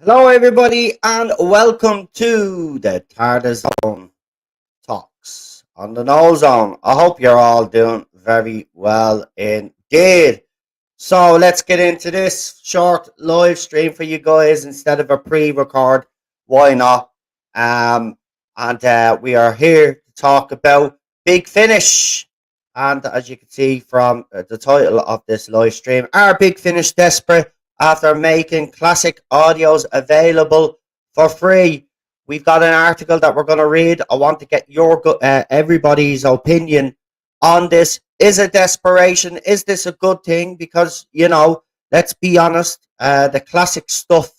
Hello, everybody, and welcome to the TARDIS Zone Talks on the No Zone. I hope you're all doing very well indeed. So, let's get into this short live stream for you guys instead of a pre record. Why not? And we are here to talk about Big Finish. And as you can see from the title of this live stream, are Big Finish desperate after making classic audios available for free? We've got an article that we're going to read. I want to get your everybody's opinion on this. Is it desperation? Is this a good thing? Because, let's be honest, the classic stuff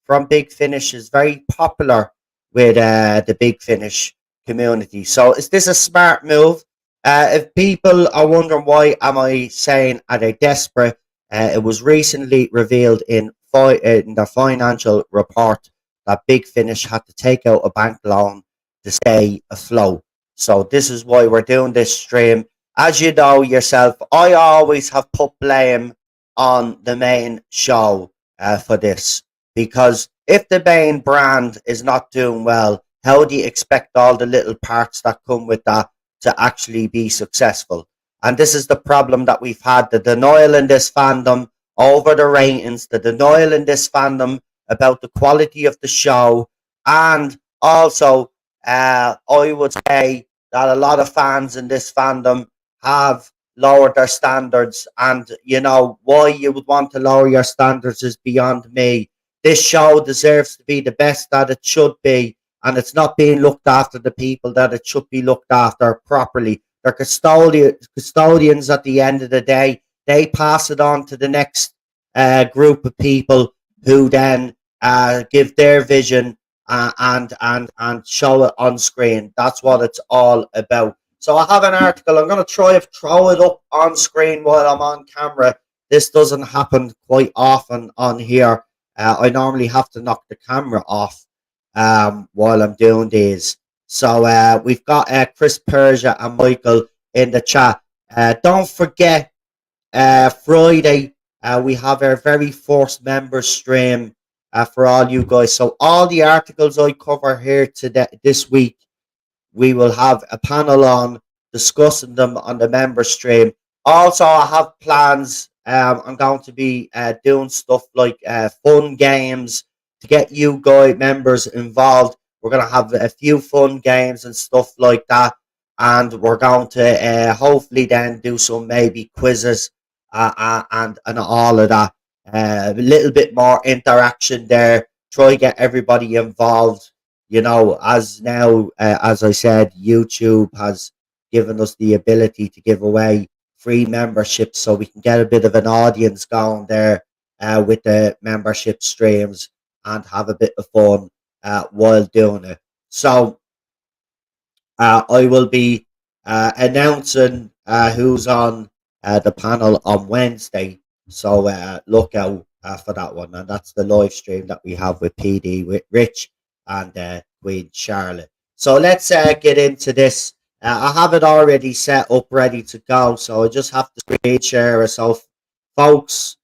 from Big Finish is very popular with the Big Finish community. So is this a smart move? If people are wondering why am I saying are they desperate, it was recently revealed in the financial report that Big Finish had to take out a bank loan to stay afloat. So this is why we're doing this stream. As you know yourself, I always have put blame on the main show for this, because if the main brand is not doing well, how do you expect all the little parts that come with that to actually be successful? And this is the problem that we've had, the denial in this fandom over the ratings, the denial in this fandom about the quality of the show, and also I would say that a lot of fans in this fandom have lowered their standards. And why you would want to lower your standards is beyond me. This show deserves to be the best that it should be, and it's not being looked after the people that it should be looked after properly. They're custodians at the end of the day. They pass it on to the next group of people who then give their vision and show it on screen. That's what it's all about. So I have an article. I'm going to try to throw it up on screen while I'm on camera. This doesn't happen quite often on here. I normally have to knock the camera off while I'm doing these. So we've got Chris Persia and Michael in the chat. Don't forget, Friday, we have our very first member stream for all you guys. So all the articles I cover here today, this week, we will have a panel on discussing them on the member stream. Also, I have plans. I'm going to be doing stuff like fun games to get you guys members involved. We're going to have a few fun games and stuff like that. And we're going to hopefully then do some maybe quizzes and all of that. A little bit more interaction there. Try to get everybody involved. As now, as I said, YouTube has given us the ability to give away free memberships, so we can get a bit of an audience going there with the membership streams and have a bit of fun while doing it. So I will be announcing who's on the panel on Wednesday. So look out for that one. And that's the live stream that we have with PD, with Rich and Queen Charlotte. So let's get into this. I have it already set up, ready to go. So I just have to screen share it. So, folks,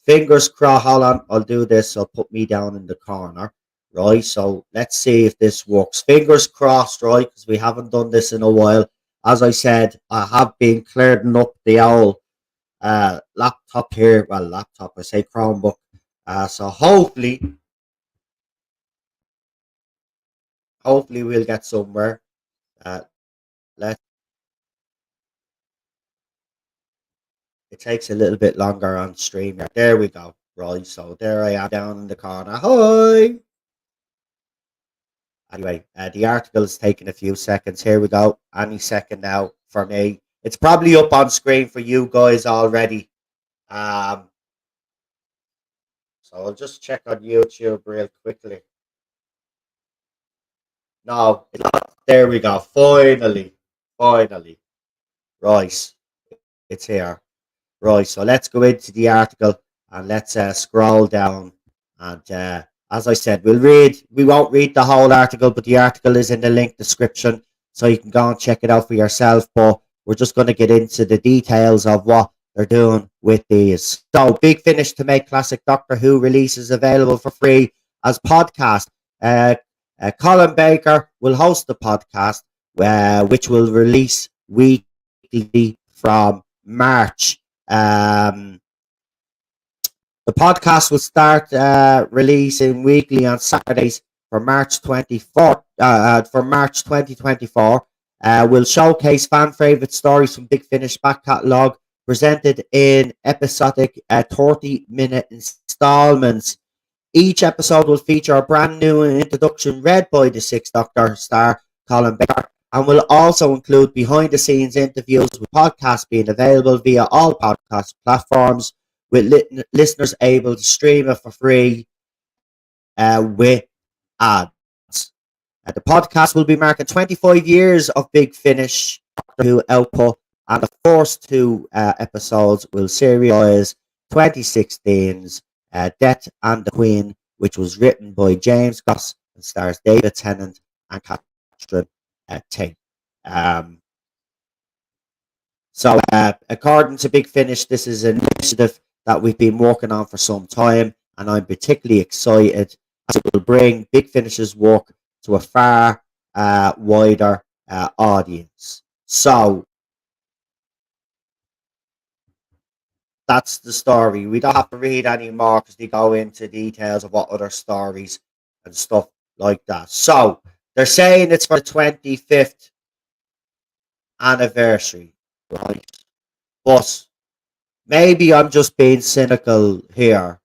fingers crossed. Hold on, I'll do this. So put me down in the corner. Right, so let's see if this works. Fingers crossed, right? Because we haven't done this in a while. As I said, I have been clearing up the old laptop here. Well, laptop, I say Chromebook. So hopefully we'll get somewhere. Uh, let It takes a little bit longer on stream. There we go. Right, so there I am down in the corner. Hi. Anyway, the article is taking a few seconds. Here we go. Any second now for me. It's probably up on screen for you guys already. Um, so I'll just check on YouTube real quickly. No, it's not. There we go. Finally. Finally. Right. It's here. Right. So let's go into the article and let's scroll down. And as I said, we won't read the whole article, but the article is in the link description. So you can go and check it out for yourself. But we're just going to get into the details of what they're doing with these. So, Big Finish to Make Classic Doctor Who releases available for free as podcast. Uh, Colin Baker will host the podcast, which will release weekly from March. The podcast will start releasing weekly on Saturdays for March 24th, for March 2024. We'll showcase fan favorite stories from Big Finish back catalogue, presented in episodic 30-minute installments. Each episode will feature a brand new introduction read by the Sixth Doctor star Colin Baker, and will also include behind the scenes interviews with podcasts being available via all podcast platforms, with listeners able to stream it for free with ads. The podcast will be marking 25 years of Big Finish Doctor Who output, and the first two episodes will serialise 2016's Death and the Queen, which was written by James Goss and stars David Tennant and Catherine Tate. So, according to Big Finish, this is an initiative that we've been working on for some time, and I'm particularly excited as it will bring Big Finish's work to a far wider audience. So, that's the story. We don't have to read any more because they go into details of what other stories and stuff like that. So, they're saying it's for the 25th anniversary, right? But maybe I'm just being cynical here,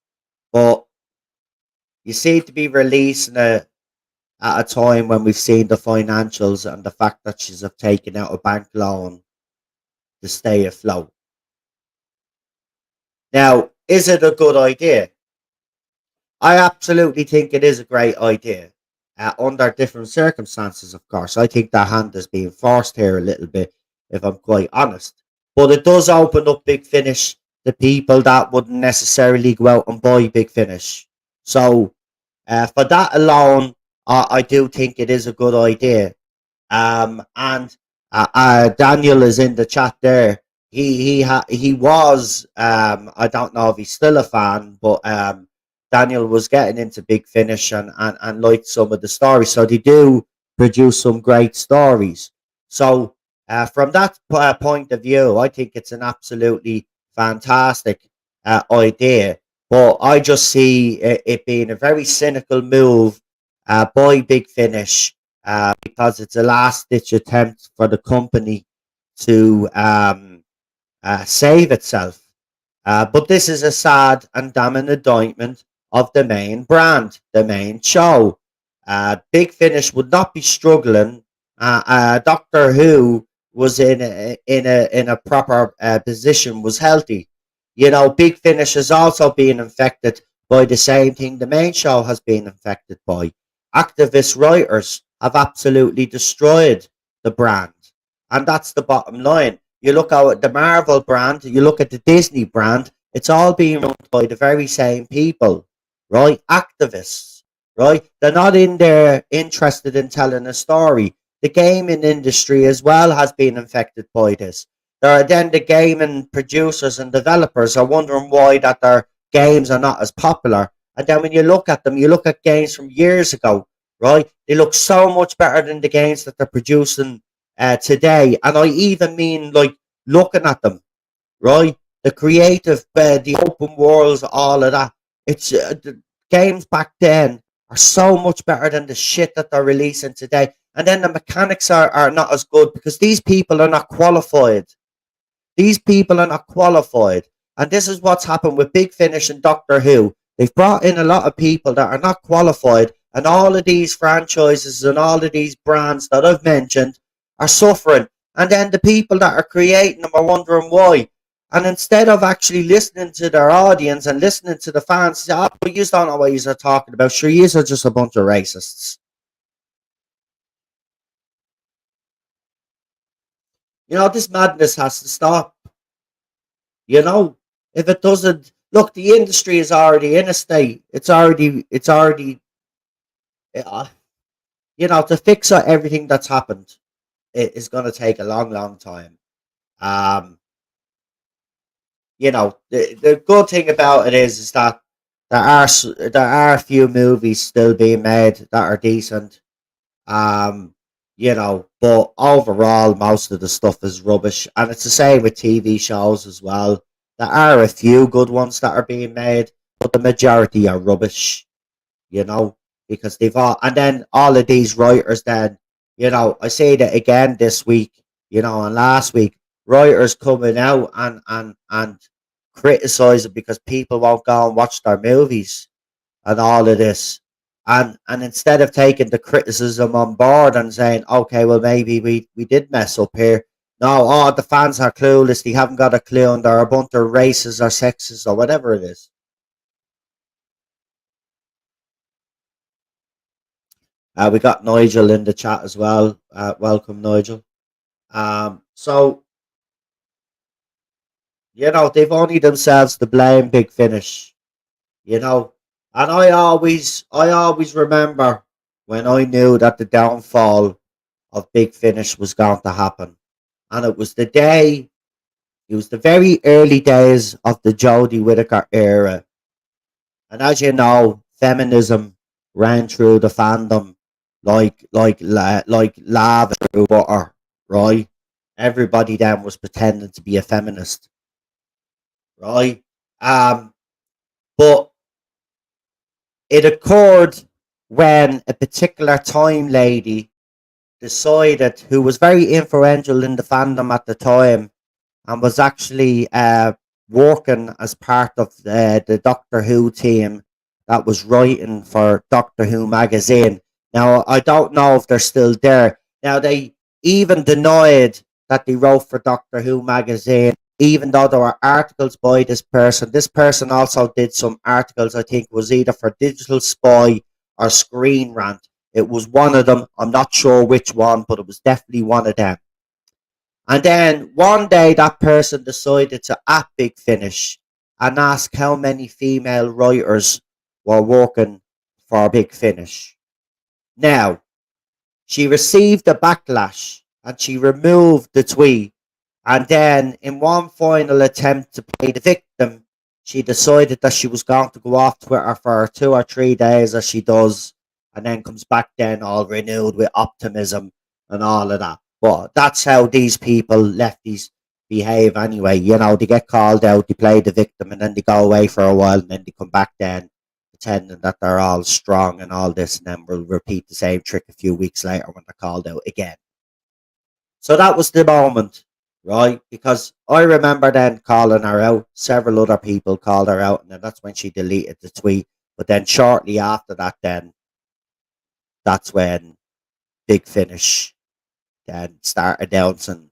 but you seem to be releasing it at a time when we've seen the financials and the fact that she's have taken out a bank loan to stay afloat. Now, is it a good idea? I absolutely think it is a great idea. Under different circumstances, of course. I think the hand is being forced here a little bit, if I'm quite honest. But it does open up Big Finish to people that wouldn't necessarily go out and buy Big Finish. So, for that alone, I do think it is a good idea. And Daniel is in the chat there. He was I don't know if he's still a fan, but Daniel was getting into Big Finish and liked some of the stories. So they do produce some great stories. So from that point of view, I think it's an absolutely fantastic idea. But I just see it being a very cynical move by Big Finish because it's a last ditch attempt for the company to save itself. But this is a sad and damning indictment of the main brand, the main show. Big Finish would not be struggling. Doctor Who was in a proper position, was healthy. You know, Big Finish is also being infected by the same thing the main show has been infected by. Activist writers have absolutely destroyed the brand, and that's the bottom line. You look at the Marvel brand, you look at the Disney brand, it's all being run by the very same people, right? Activists, right? They're not in there interested in telling a story. The gaming industry as well has been infected by this. There are then the gaming producers and developers are wondering why that their games are not as popular. And then when you look at them, you look at games from years ago, right? They look so much better than the games that they're producing today. And I even mean like looking at them, right? The creative, the open worlds, all of that. It's the games back then are so much better than the shit that they're releasing today. And then the mechanics are not as good because these people are not qualified. These people are not qualified. And this is what's happened with Big Finish and Doctor Who. They've brought in a lot of people that are not qualified, and all of these franchises and all of these brands that I've mentioned are suffering. And then the people that are creating them are wondering why. And instead of actually listening to their audience and listening to the fans, say, oh, but you don't know what you're talking about. Sure, you are just a bunch of racists. You know, this madness has to stop. You know, if it doesn't, look, the industry is already in a state. It's already, uh, to fix everything that's happened, it is going to take a long, long time. Um, the good thing about it is that there are a few movies still being made that are decent. Um, but overall, most of the stuff is rubbish, and it's the same with TV shows as well. There are a few good ones that are being made, but the majority are rubbish. You know, because they've all, and then all of these writers, then I say that again this week, and last week, writers coming out and criticize it because people won't go and watch their movies and all of this. And instead of taking the criticism on board and saying, okay, well maybe we did mess up here. No, the fans are clueless. They haven't got a clue, and they're a bunch of racists or sexist or whatever it is. We got Nigel in the chat as well. Welcome, Nigel. So they've only themselves to blame. Big Finish. You know, and I always remember when I knew that the downfall of Big Finish was going to happen. And it was the very early days of the Jodie Whittaker era. And as you know, feminism ran through the fandom like lava through butter, right? Everybody then was pretending to be a feminist, right? Um, but it occurred when a particular time lady decided, who was very influential in the fandom at the time, and was actually working as part of the Doctor Who team that was writing for Doctor Who magazine. Now, I don't know if they're still there. Now, they even denied that they wrote for Doctor Who magazine, even though there were articles by this person. This person also did some articles, I think, was either for Digital Spy or Screen Rant. It was one of them. I'm not sure which one, but it was definitely one of them. And then one day that person decided to at Big Finish and ask how many female writers were working for Big Finish. Now, she received a backlash and she removed the tweet. And then, in one final attempt to play the victim, she decided that she was going to go off Twitter for 2 or 3 days, as she does, and then comes back then all renewed with optimism and all of that. But that's how these people, lefties, behave anyway. They get called out, they play the victim, and then they go away for a while, and then they come back then pretending that they're all strong and all this, and then we'll repeat the same trick a few weeks later when they're called out again. So that was the moment, right? Because I remember then calling her out. Several other people called her out, and then that's when she deleted the tweet. But then shortly after that, then that's when Big Finish then started announcing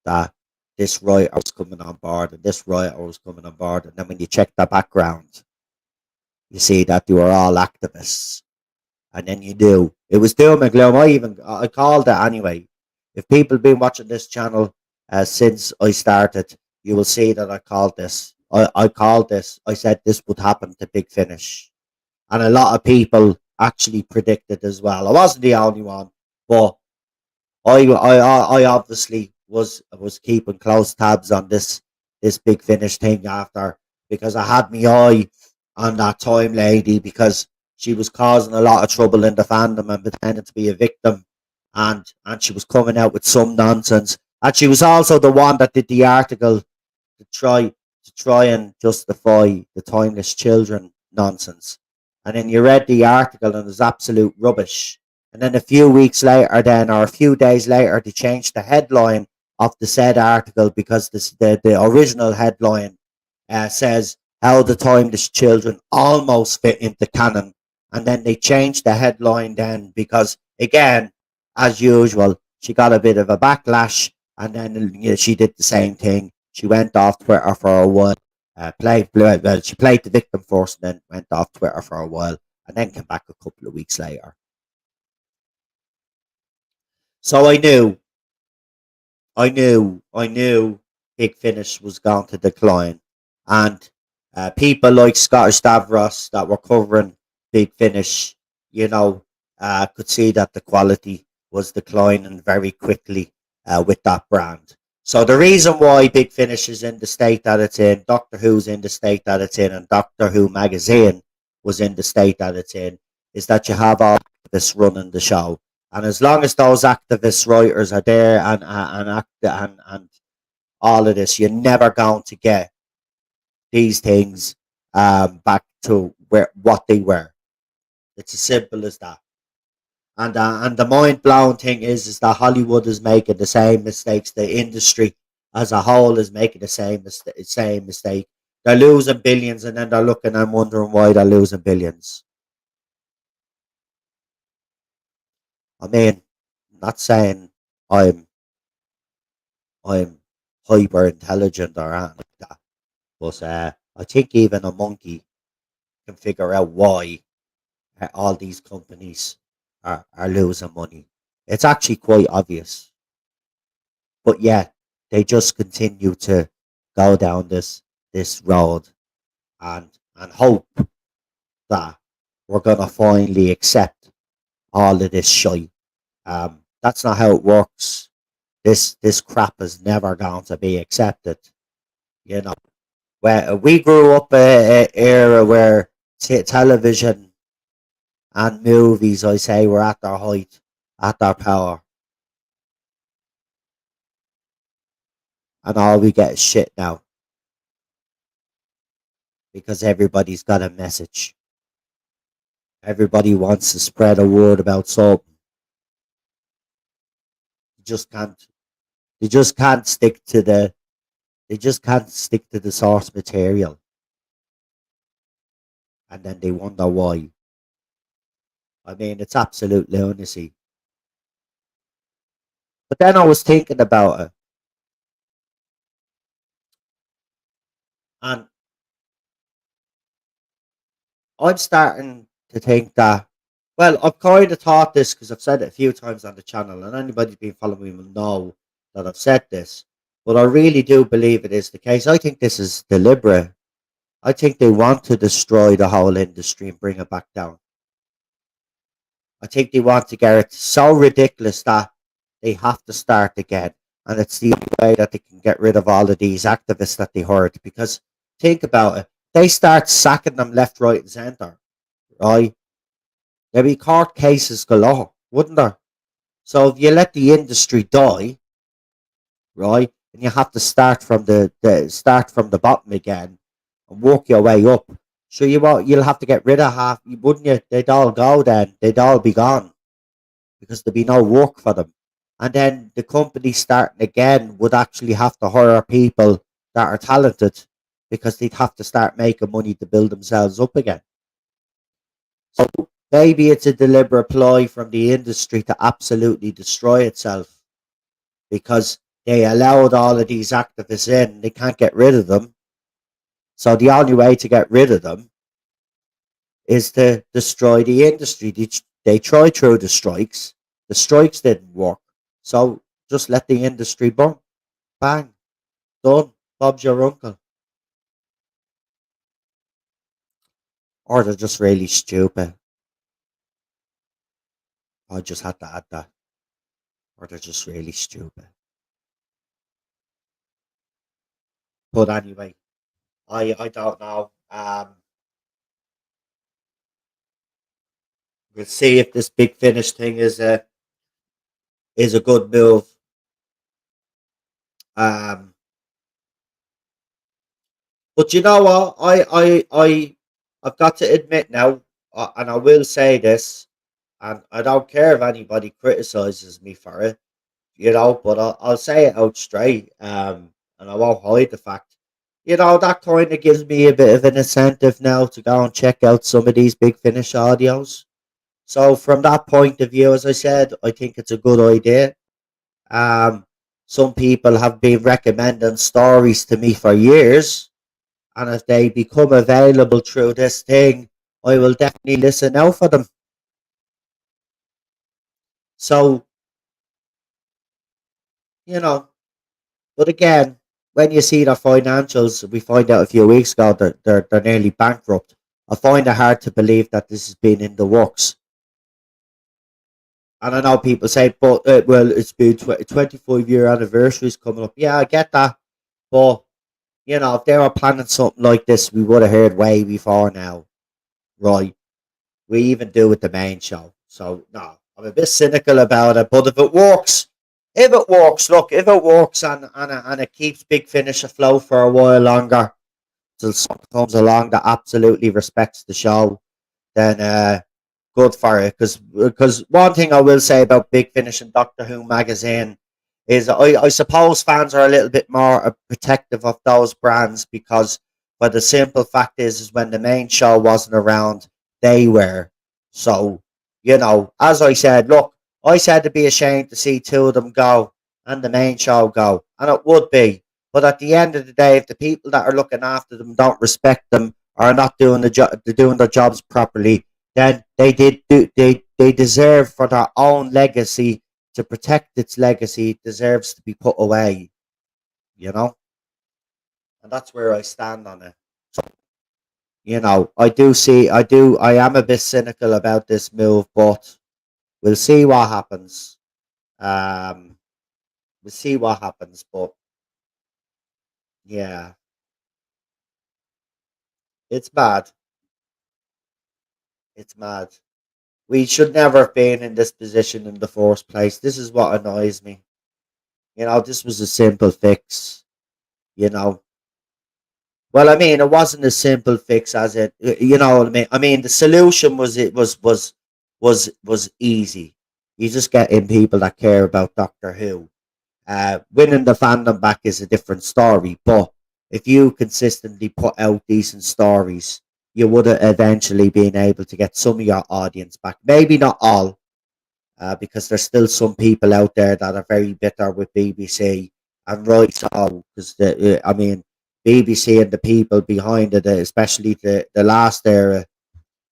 that this writer was coming on board and this writer was coming on board. And then when you check the background, you see that they were all activists. And then you knew it was doom and gloom. I called it anyway. If people have been watching this channel since I started, you will see that I called this. I called this. I said this would happen to Big Finish, and a lot of people actually predicted as well. I wasn't the only one, but I obviously was keeping close tabs on this Big Finish thing after, because I had my eye on that time lady, because she was causing a lot of trouble in the fandom and pretending to be a victim, and she was coming out with some nonsense. And she was also the one that did the article to try and justify the timeless children nonsense. And then you read the article and it was absolute rubbish. And then a few weeks later, then, or a few days later, they changed the headline of the said article, because the original headline says how the timeless children almost fit into canon. And then they changed the headline then because, again, as usual, she got a bit of a backlash. And then she did the same thing. She went off Twitter for a while. She played the victim first, and then went off Twitter for a while, and then came back a couple of weeks later. So I knew Big Finish was going to decline, and people like Scottish Davros that were covering Big Finish, could see that the quality was declining very quickly with that brand. So the reason why Big Finish is in the state that it's in, Doctor Who's in the state that it's in, and Doctor Who magazine was in the state that it's in, is that you have all activists running the show, and as long as those activist writers are there and all of this, you're never going to get these things back to where what they were. It's as simple as that. And the mind blowing thing is that Hollywood is making the same mistakes. The industry as a whole is making the same mistake. They're losing billions, and then they're looking and wondering why they're losing billions. I mean, I'm not saying I'm I'm hyper intelligent or anything like that, but I think even a monkey can figure out why all these companies are losing money. It's actually quite obvious. But yeah, they just continue to go down this road and hope that we're gonna finally accept all of this shit. That's not how it works. This crap is never going to be accepted. You know, where we grew up a era where television and movies, I say, were at their height, at their power, and all we get is shit now because everybody's got a message. Everybody wants to spread a word about something. You just can't. They just can't stick to the. They just can't stick to the source material, and then they wonder why. I mean, it's absolute lunacy. But then I was thinking about it, and I'm starting to think that. Well, I've kind of thought this because I've said it a few times on the channel, and anybody who's been following me will know that I've said this. But I really do believe it is the case. I think this is deliberate. I think they want to destroy the whole industry and bring it back down. I think they want to get it so ridiculous that they have to start again. And it's the only way that they can get rid of all of these activists that they hurt. Because think about it. They start sacking them left, right, and centre, right? There'd be court cases galore, wouldn't there? So if you let the industry die, right, and you have to start from the bottom again and work your way up. So you'll have to get rid of half, wouldn't you? They'd all go then. They'd all be gone because there'd be no work for them. And then the company starting again would actually have to hire people that are talented because they'd have to start making money to build themselves up again. So maybe it's a deliberate ploy from the industry to absolutely destroy itself because they allowed all of these activists in. They can't get rid of them. So the only way to get rid of them is to destroy the industry. They tried through the strikes. The strikes didn't work. So just let the industry burn. Bang. Done. Bob's your uncle. Or they're just really stupid. I just had to add that. Or they're just really stupid. But anyway, I don't know. We'll see if this Big Finish thing is a good move. Um, but you know what? I've got to admit now, and I will say this, and I don't care if anybody criticizes me for it, but I'll say it out straight, and I won't hide the fact. That kind of gives me a bit of an incentive now to go and check out some of these Big Finish audios. So from that point of view, as I said, I think it's a good idea. Um, some people have been recommending stories to me for years, and if they become available through this thing, I will definitely listen out for them. So, you know, but again, when you see their financials, we find out a few weeks ago that they're nearly bankrupt. I find it hard to believe that this has been in the works. And I know people say, but well, it's been 25-year anniversary is coming up. Yeah, I get that. But, if they were planning something like this, we would have heard way before now, right? We even do with the main show. So, no, I'm a bit cynical about it. But if it works and it keeps Big Finish afloat for a while longer, till someone comes along that absolutely respects the show, then good for it. Because one thing I will say about Big Finish and Doctor Who magazine is I suppose fans are a little bit more protective of those brands because, but the simple fact is when the main show wasn't around, they were. So, as I said, look, I said to be ashamed to see two of them go and the main show go, and it would be. But at the end of the day, if the people that are looking after them don't respect them or are not doing doing their jobs properly, then they deserve for their own legacy to protect its legacy deserves to be put away, you know, and that's where I stand on it. I am a bit cynical about this move, but we'll see what happens. Um, we'll see what happens, but yeah, it's bad. It's mad. We should never have been in this position in the first place. This is what annoys me. This was a simple fix. You know, Well, I mean, it wasn't a simple fix as you know what I mean. I mean, the solution was easy. You just get in people that care about Doctor Who. Winning the fandom back is a different story, but if you consistently put out decent stories, you would have eventually been able to get some of your audience back. Maybe not all, because there's still some people out there that are very bitter with BBC, and right so, because I mean, BBC and the people behind it, especially the last era,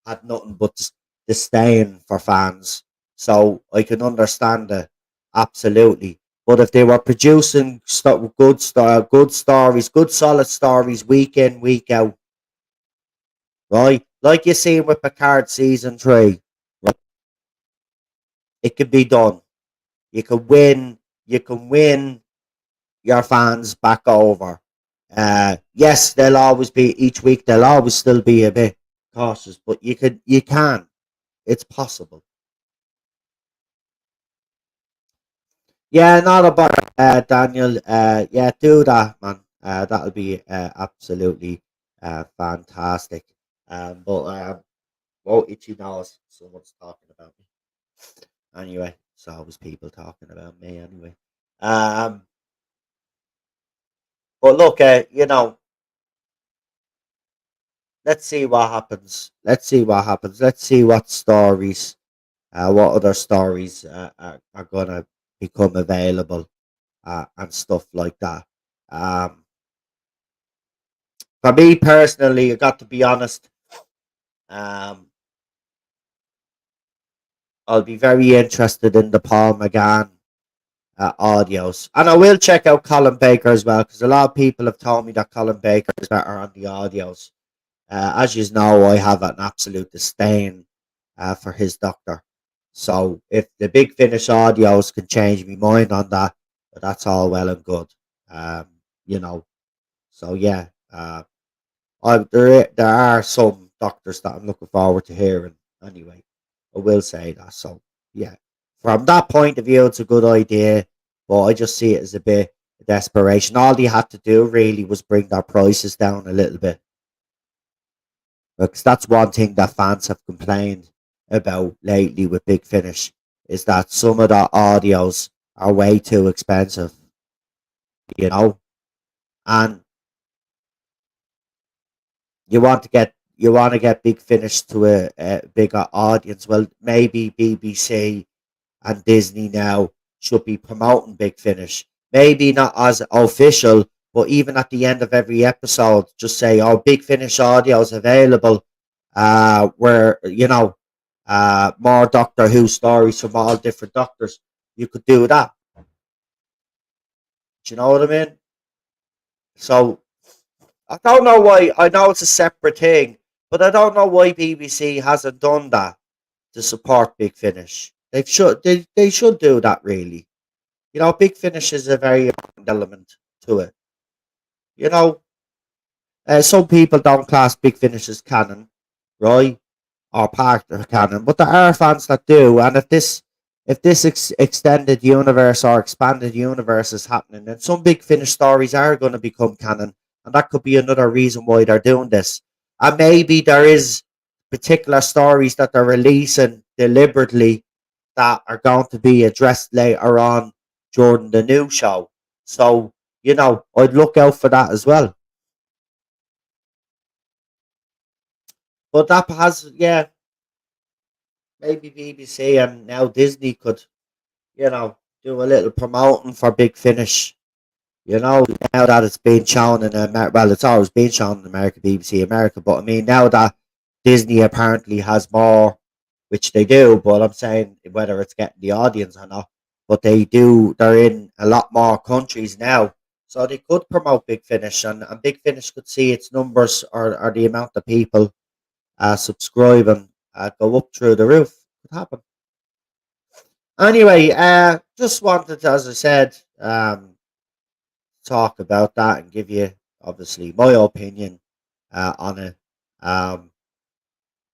had nothing but disdain for fans. So I can understand it absolutely. But if they were producing good stories, good solid stories, week in, week out, right, like you see with Picard season 3, right, it can be done. You can win. You can win your fans back over. Yes, they'll always be each week. They'll always still be a bit cautious, but you can. It's possible. Yeah, not about Daniel. Yeah, do that, man. That'll be absolutely fantastic. But oh, itchy nose. Someone's talking about me. Anyway, it's always people talking about me. Anyway, um, but look, let's see what happens. Let's see what happens. Let's see what other stories are gonna become available and stuff like that. Um, for me personally, I got to be honest. Um, I'll be very interested in the Paul McGann audios, and I will check out Colin Baker as well because a lot of people have told me that Colin Baker is better on the audios. As you know, I have an absolute disdain for his doctor. So if the Big Finish audios can change my mind on that, that's all well and good. Um, you know. So yeah, there are some doctors that I'm looking forward to hearing. Anyway, I will say that. So yeah, from that point of view, it's a good idea, but I just see it as a bit of desperation. All they had to do really was bring their prices down a little bit, because that's one thing that fans have complained about lately with Big Finish is that some of the audios are way too expensive, you know, and you want to get Big Finish to a bigger audience. Well, maybe BBC and Disney now should be promoting Big Finish. Maybe not as official, but even at the end of every episode, just say, "Oh, Big Finish audio is available." Where more Doctor Who stories from all different doctors. You could do that. Do you know what I mean? So I don't know why. I know it's a separate thing, but I don't know why BBC hasn't done that to support Big Finish. They should do that really. You know, Big Finish is a very important element to it. You know, some people don't class Big Finish as canon, right? Or part of canon, but there are fans that do. And if this extended universe or expanded universe is happening, then some Big Finish stories are going to become canon, and that could be another reason why they're doing this. And maybe there is particular stories that they're releasing deliberately that are going to be addressed later on during the new show. So I'd look out for that as well. But that has, yeah, maybe BBC and now Disney could, do a little promoting for Big Finish. Now that it's been shown in America, well, it's always been shown in America, BBC America, but I mean, now that Disney apparently has more, which they do, but I'm saying whether it's getting the audience or not, but they're in a lot more countries now. So they could promote Big Finish, and Big Finish could see its numbers or the amount of people subscribing go up through the roof. Could happen. Anyway, just wanted to, as I said, talk about that and give you obviously my opinion on it. Um,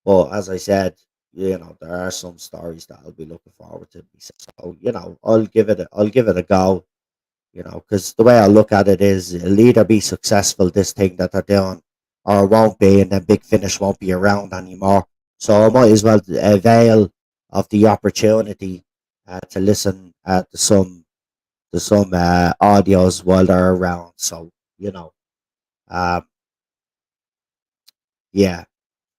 but as I said, there are some stories that I'll be looking forward to. So I'll give it a go. Because the way I look at it is, it'll either be successful this thing that they're doing, or it won't be, and then Big Finish won't be around anymore. So I might as well avail of the opportunity to listen to some audios while they're around. So you know, um, yeah,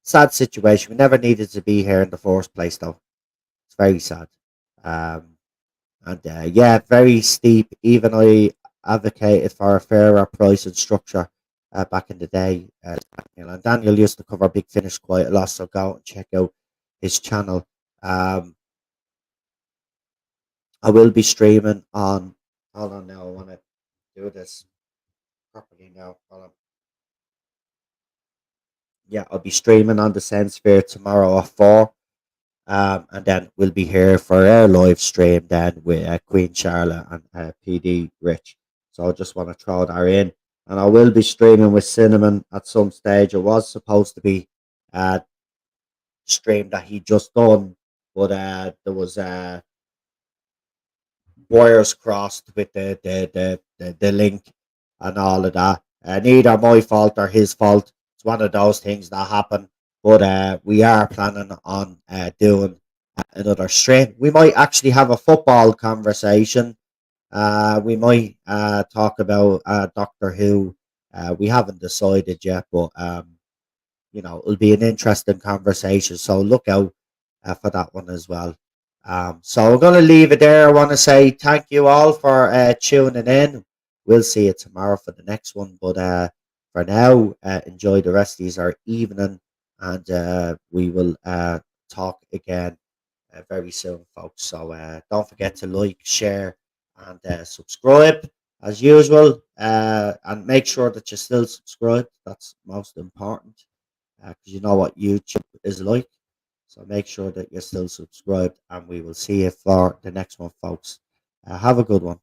sad situation. We never needed to be here in the first place, though. It's very sad. Um, and yeah, very steep. Even I advocated for a fairer price and structure back in the day. And Daniel used to cover Big Finish quite a lot, so go out and check out his channel. Um, I will be streaming on. Hold on now, I want to do this properly now. Hold on. Yeah, I'll be streaming on the Sphere tomorrow at 4. And then we'll be here for our live stream then with Queen Charlotte and PD Rich. So I just want to throw that in. And I will be streaming with Cinnamon at some stage. It was supposed to be a stream that he just done, but there was wires crossed with the link and all of that. Neither my fault or his fault. It's one of those things that happen. But we are planning on doing another stream. We might actually have a football conversation. We might talk about Doctor Who. We haven't decided yet, but it'll be an interesting conversation. So look out for that one as well. So I'm going to leave it there. I want to say thank you all for tuning in. We'll see you tomorrow for the next one. But for now, enjoy the rest of our evening, and we will talk again very soon, folks. So don't forget to like, share, and subscribe as usual. And make sure that you're still subscribed. That's most important, because you know what YouTube is like. So make sure that you're still subscribed, and we will see you for the next one, folks. Have a good one.